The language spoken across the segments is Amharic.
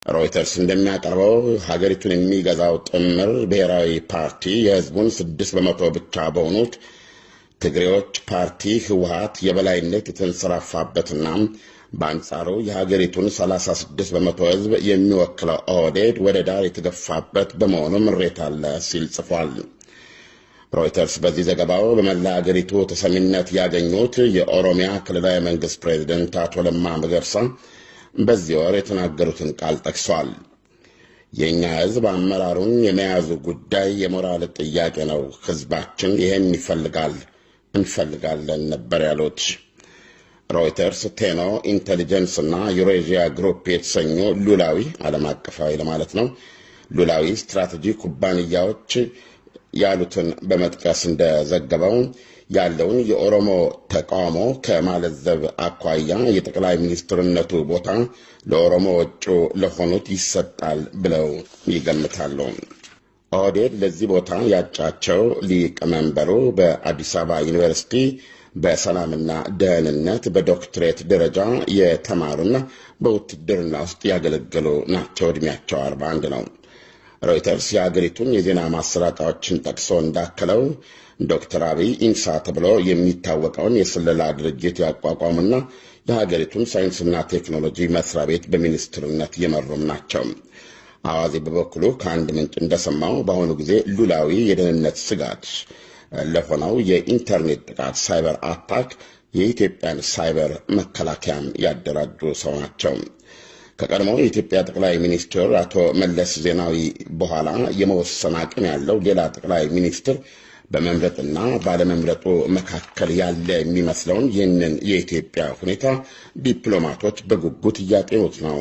ሮይተርስ እንደሚያቀርበው ሀገሪቱን የሚገዛው ጥምር ብሔራዊ ፓርቲ የህዝቡን 6% ብቻ በሆኑት ትግሬዎች ፓርቲ ህወሓት የበላይነት የተንሰራፋበትና በአንጻሩ የሀገሪቱን 36% ህዝብ የሚወክለው ኦህዴድ ወደ ዳር የተገፋበት በመሆኑ ምሬት አለ ሲል ጽፏል። ሮይተርስ በዚህ ዘገባው በመላ ሀገሪቱ ተሰሚነት ያገኙት የኦሮሚያ ክልላዊ መንግስት ፕሬዝዳንት አቶ ለማ መገርሳ በዚህ ወር የተናገሩትን ቃል ጠቅሷል። የኛ ህዝብ አመራሩን የመያዙ ጉዳይ የሞራል ጥያቄ ነው። ህዝባችን ይሄን ይፈልጋል እንፈልጋለን ነበር ያሉት። ሮይተርስ ቴኖ ኢንተሊጀንስ እና ዩሬዥያ ግሩፕ የተሰኙ ሉላዊ ዓለም አቀፋዊ ለማለት ነው ሉላዊ ስትራቴጂ ኩባንያዎች ያሉትን በመጥቀስ እንደዘገበው ያለውን የኦሮሞ ተቃውሞ ከማለዘብ አኳያ የጠቅላይ ሚኒስትርነቱ ቦታ ለኦሮሞ ወጪ ለሆኑት ይሰጣል ብለው ይገምታሉ። ኦህዴድ ለዚህ ቦታ ያጫቸው ሊቀመንበሩ በአዲስ አበባ ዩኒቨርሲቲ በሰላምና ደህንነት በዶክትሬት ደረጃ የተማሩና በውትድርና ውስጥ ያገለገሉ ናቸው። እድሜያቸው 41 ነው። ሮይተርስ የሀገሪቱን የዜና ማሰራጫዎችን ጠቅሶ እንዳከለው ዶክተር አብይ ኢንሳ ተብሎ የሚታወቀውን የስለላ ድርጅት ያቋቋሙና የሀገሪቱን ሳይንስና ቴክኖሎጂ መስሪያ ቤት በሚኒስትርነት የመሩም ናቸው። አዋዜ በበኩሉ ከአንድ ምንጭ እንደሰማው በአሁኑ ጊዜ ሉላዊ የደህንነት ስጋት ለሆነው የኢንተርኔት ጥቃት ሳይበር አታክ የኢትዮጵያን ሳይበር መከላከያም ያደራጁ ሰው ናቸው። ከቀድሞው የኢትዮጵያ ጠቅላይ ሚኒስትር አቶ መለስ ዜናዊ በኋላ የመወሰን አቅም ያለው ሌላ ጠቅላይ ሚኒስትር በመምረጥና ባለመምረጡ መካከል ያለ የሚመስለውን ይህንን የኢትዮጵያ ሁኔታ ዲፕሎማቶች በጉጉት እያጤኑት ነው።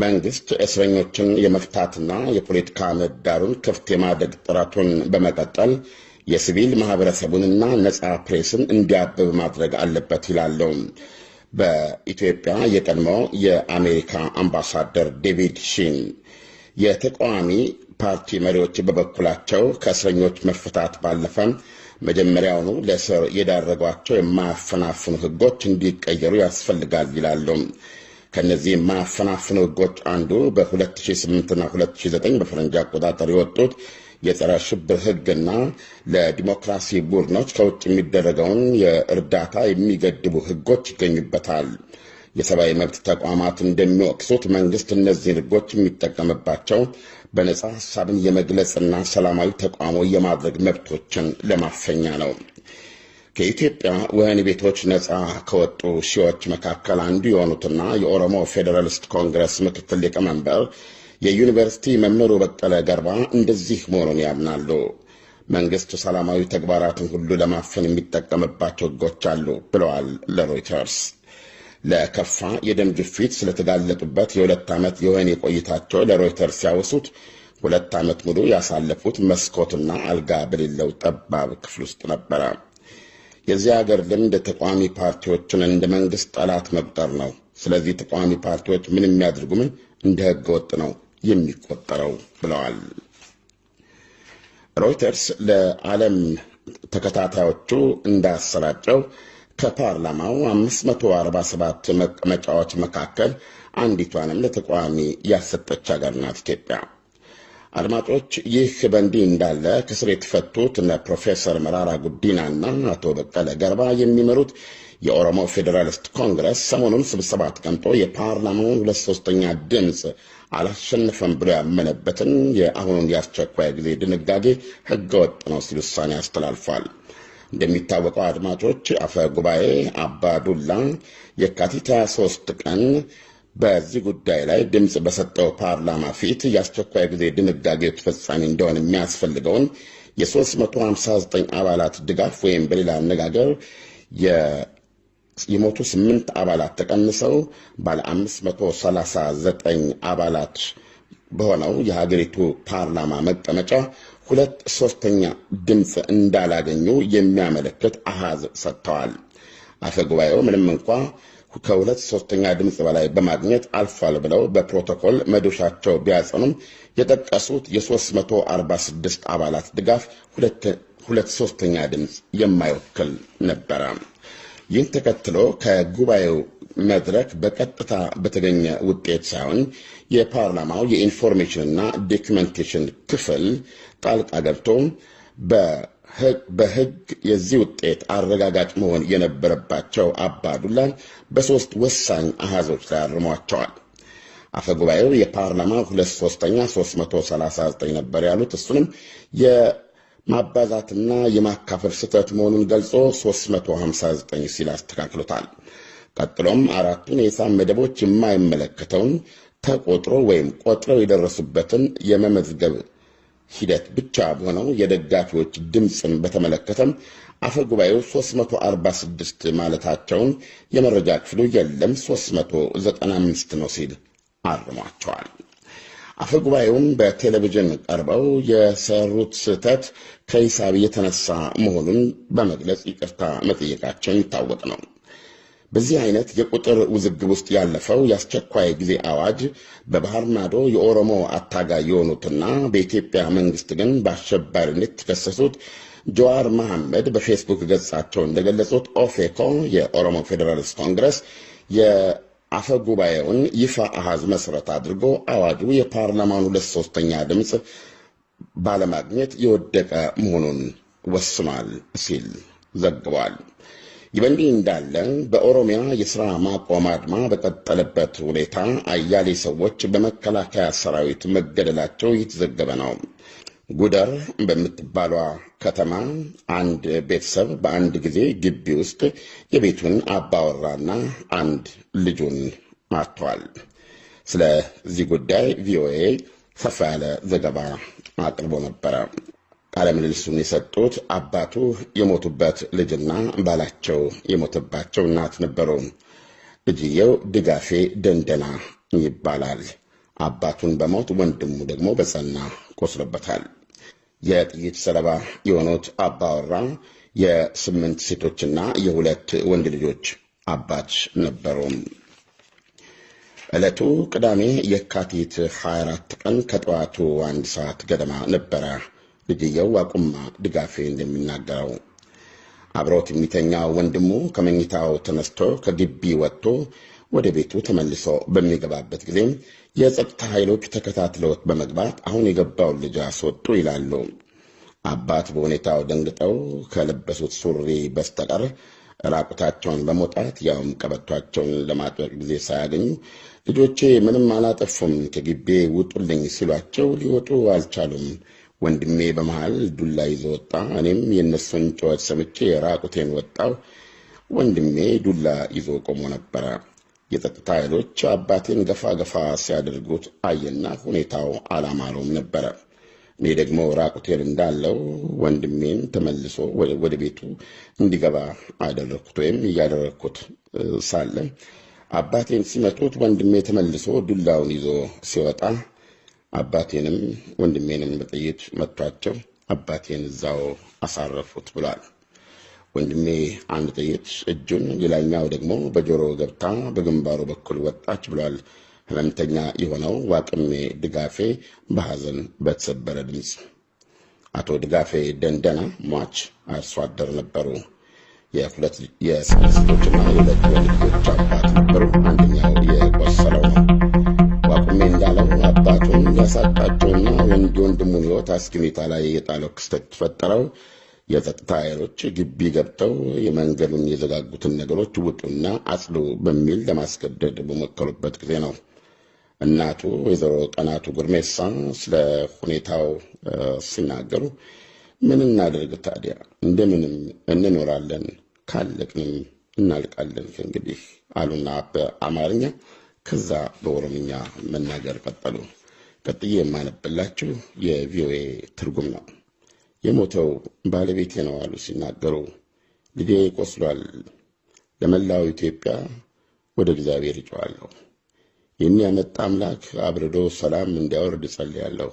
መንግስት እስረኞችን የመፍታትና የፖለቲካ ምህዳሩን ክፍት የማድረግ ጥረቱን በመቀጠል የሲቪል ማህበረሰቡንና ነጻ ፕሬስን እንዲያብብ ማድረግ አለበት ይላሉ። በኢትዮጵያ የቀድሞ የአሜሪካ አምባሳደር ዴቪድ ሺን የተቃዋሚ ፓርቲ መሪዎች በበኩላቸው ከእስረኞች መፈታት ባለፈ መጀመሪያውኑ ለእስር የዳረጓቸው የማያፈናፍኑ ህጎች እንዲቀየሩ ያስፈልጋል ይላሉ። ከነዚህ የማያፈናፍኑ ህጎች አንዱ በ2008 እና 2009 በፈረንጅ አቆጣጠር የወጡት የጸረ ሽብር ህግና ለዲሞክራሲ ቡድኖች ከውጭ የሚደረገውን የእርዳታ የሚገድቡ ህጎች ይገኙበታል። የሰብአዊ መብት ተቋማት እንደሚወቅሱት መንግስት እነዚህን ህጎች የሚጠቀምባቸው በነጻ ሐሳብን የመግለጽና ሰላማዊ ተቃውሞ የማድረግ መብቶችን ለማፈኛ ነው። ከኢትዮጵያ ወህኒ ቤቶች ነጻ ከወጡ ሺዎች መካከል አንዱ የሆኑትና የኦሮሞ ፌዴራሊስት ኮንግረስ ምክትል ሊቀመንበር የዩኒቨርሲቲ መምህሩ በቀለ ገርባ እንደዚህ መሆኑን ያምናሉ። መንግስት ሰላማዊ ተግባራትን ሁሉ ለማፈን የሚጠቀምባቸው ህጎች አሉ ብለዋል ለሮይተርስ። ለከፋ የደም ግፊት ስለተጋለጡበት የ2 ዓመት የወህኒ ቆይታቸው ለሮይተርስ ያወሱት 2 ዓመት ሙሉ ያሳለፉት መስኮትና አልጋ በሌለው ጠባብ ክፍል ውስጥ ነበረ። የዚህ ሀገር ልምድ ተቃዋሚ ፓርቲዎችን እንደ መንግስት ጠላት መቁጠር ነው። ስለዚህ ተቃዋሚ ፓርቲዎች ምን የሚያደርጉ ምን እንደ ህገ ወጥ ነው የሚቆጠረው ብለዋል። ሮይተርስ ለዓለም ተከታታዮቹ እንዳሰራጨው ከፓርላማው 547 መቀመጫዎች መካከል አንዲቷንም ለተቃዋሚ ያሰጠች ሀገር ናት ኢትዮጵያ። አድማጮች፣ ይህ በእንዲህ እንዳለ ከስር የተፈቱት እነ ፕሮፌሰር መራራ ጉዲናና አቶ በቀለ ገርባ የሚመሩት የኦሮሞ ፌዴራሊስት ኮንግረስ ሰሞኑን ስብሰባ ተቀምጦ የፓርላማውን 2/3 ድምፅ አላሸነፈም ብሎ ያመነበትን የአሁኑን የአስቸኳይ ጊዜ ድንጋጌ ህገወጥ ነው ሲል ውሳኔ አስተላልፏል። እንደሚታወቀው አድማጮች አፈ ጉባኤ አባዱላ የካቲት 23 ቀን በዚህ ጉዳይ ላይ ድምፅ በሰጠው ፓርላማ ፊት የአስቸኳይ ጊዜ ድንጋጌው ተፈጻሚ እንደሆነ የሚያስፈልገውን የ359 አባላት ድጋፍ ወይም በሌላ አነጋገር የሞቱ 8 አባላት ተቀንሰው ባለ 539 አባላት በሆነው የሀገሪቱ ፓርላማ መቀመጫ 2/3 ድምፅ እንዳላገኙ የሚያመለክት አሃዝ ሰጥተዋል። አፈ ጉባኤው ምንም እንኳን ከ2/3 ድምፅ በላይ በማግኘት አልፏል ብለው በፕሮቶኮል መዶሻቸው ቢያጸኑም የጠቀሱት የ346 አባላት ድጋፍ 2/3 ድምፅ የማይወክል ነበረ። ይህን ተከትሎ ከጉባኤው መድረክ በቀጥታ በተገኘ ውጤት ሳይሆን የፓርላማው የኢንፎርሜሽንና ዶክመንቴሽን ክፍል ጣልቃ ገብቶ በሕግ የዚህ ውጤት አረጋጋጭ መሆን የነበረባቸው አባዱላን በሶስት ወሳኝ አሃዞች ላይ አርሟቸዋል። አፈጉባኤው የፓርላማው 2/3 339 ነበር ያሉት እሱንም የማባዛትና የማካፈል ስህተት መሆኑን ገልጾ 359 ሲል አስተካክሎታል። ቀጥሎም አራቱን የሂሳብ መደቦች የማይመለከተውን ተቆጥሮ ወይም ቆጥረው የደረሱበትን የመመዝገብ ሂደት ብቻ በሆነው የደጋፊዎች ድምፅን በተመለከተም አፈጉባኤው 346 ማለታቸውን የመረጃ ክፍሉ የለም 395 ነው ሲል አርሟቸዋል። አፈጉባኤውም በቴሌቪዥን ቀርበው የሰሩት ስህተት ከሂሳብ የተነሳ መሆኑን በመግለጽ ይቅርታ መጠየቃቸው የሚታወቅ ነው። በዚህ አይነት የቁጥር ውዝግብ ውስጥ ያለፈው የአስቸኳይ ጊዜ አዋጅ በባህር ማዶ የኦሮሞ አታጋይ የሆኑትና በኢትዮጵያ መንግስት ግን በአሸባሪነት የተከሰሱት ጀዋር መሐመድ በፌስቡክ ገጻቸው እንደገለጹት ኦፌኮ የኦሮሞ ፌዴራሊስት ኮንግረስ የአፈጉባኤውን ይፋ አሃዝ መሰረት አድርጎ አዋጁ የፓርላማውን 2/3 ድምፅ ባለማግኘት የወደቀ መሆኑን ወስኗል ሲል ዘግቧል። ይህ በእንዲህ እንዳለ በኦሮሚያ የሥራ ማቆም አድማ በቀጠለበት ሁኔታ አያሌ ሰዎች በመከላከያ ሰራዊት መገደላቸው እየተዘገበ ነው። ጉደር በምትባሏ ከተማ አንድ ቤተሰብ በአንድ ጊዜ ግቢ ውስጥ የቤቱን አባወራና አንድ ልጁን አጥቷል። ስለዚህ ጉዳይ ቪኦኤ ሰፋ ያለ ዘገባ አቅርቦ ነበረ። ቃለ ምልልሱን የሰጡት አባቱ የሞቱበት ልጅና ባላቸው የሞተባቸው እናት ነበሩ። ልጅየው ድጋፌ ደንደና ይባላል። አባቱን በሞት ወንድሙ ደግሞ በጸና ቆስሎበታል። የጥይት ሰለባ የሆኑት አባወራ የ8 ሴቶችና የ2 ወንድ ልጆች አባት ነበሩ። ዕለቱ ቅዳሜ የካቲት 24 ቀን ከጠዋቱ 1 ሰዓት ገደማ ነበረ። ልጅየው ዋቁማ ድጋፌ እንደሚናገረው አብሮት የሚተኛው ወንድሙ ከመኝታው ተነስቶ ከግቢ ወጥቶ ወደ ቤቱ ተመልሶ በሚገባበት ጊዜ የጸጥታ ኃይሎች ተከታትለውት በመግባት አሁን የገባውን ልጅ አስወጡ ይላሉ። አባት በሁኔታው ደንግጠው ከለበሱት ሱሪ በስተቀር ራቁታቸውን በመውጣት ያውም ቀበቷቸውን ለማጥበቅ ጊዜ ሳያገኙ ልጆቼ ምንም አላጠፉም ከግቢ ውጡልኝ ሲሏቸው ሊወጡ አልቻሉም። ወንድሜ በመሃል ዱላ ይዞ ወጣ። እኔም የነሱን ጩኸት ሰምቼ ራቁቴን ወጣው። ወንድሜ ዱላ ይዞ ቆሞ ነበረ። የጸጥታ ኃይሎች አባቴን ገፋ ገፋ ሲያደርጉት አየና ሁኔታው አላማረውም ነበረ። እኔ ደግሞ ራቁቴን እንዳለው ወንድሜን ተመልሶ ወደ ቤቱ እንዲገባ አደረኩት ወይም እያደረኩት ሳለ አባቴን ሲመቱት ወንድሜ ተመልሶ ዱላውን ይዞ ሲወጣ አባቴንም ወንድሜንም በጥይት መቷቸው አባቴን እዛው አሳረፉት ብሏል። ወንድሜ አንድ ጥይት እጁን ሌላኛው ደግሞ በጆሮ ገብታ በግንባሩ በኩል ወጣች ብሏል። ህመምተኛ የሆነው ዋቅሜ ድጋፌ በሐዘን በተሰበረ ድምፅ። አቶ ድጋፌ ደንደና ሟች አርሶ አደር ነበሩ። የ8 ልጆችና የ2 ወንድ ልጆች አባት ነበሩ። አንደኛው የቆሰለው ነው። ዋቁሜ እንዳለው አባቱን ያሳጣቸውና ወንድሙን ሕይወት አስጊ ሁኔታ ላይ የጣለው ክስተት ተፈጠረው የጸጥታ ኃይሎች ግቢ ገብተው የመንገዱን የዘጋጉትን ነገሮች ውጡና አጽዱ በሚል ለማስገደድ በሞከሩበት ጊዜ ነው። እናቱ ወይዘሮ ቀናቱ ጉርሜሳ ስለ ሁኔታው ሲናገሩ ምን እናደርግ ታዲያ እንደምንም እንኖራለን ካለቅንም እናልቃለን እንግዲህ አሉና በአማርኛ ከዛ በኦሮምኛ መናገር ቀጠሉ። ቀጥዬ የማነብላችሁ የቪኦኤ ትርጉም ነው። የሞተው ባለቤቴ ነው አሉ ሲናገሩ። ልጄ ቆስሏል። ለመላው ኢትዮጵያ ወደ እግዚአብሔር ይጮኻለሁ። የሚያመጣ አምላክ አብርዶ ሰላም እንዲያወርድ ጸልያለሁ።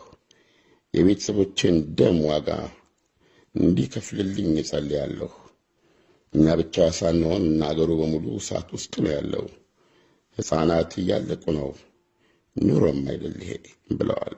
የቤተሰቦቼን ደም ዋጋ እንዲከፍልልኝ ጸልያለሁ። እኛ ብቻ ሳንሆን አገሩ በሙሉ እሳት ውስጥ ነው ያለው። ሕፃናት እያለቁ ነው። ኑሮም አይደል ይሄ ብለዋል።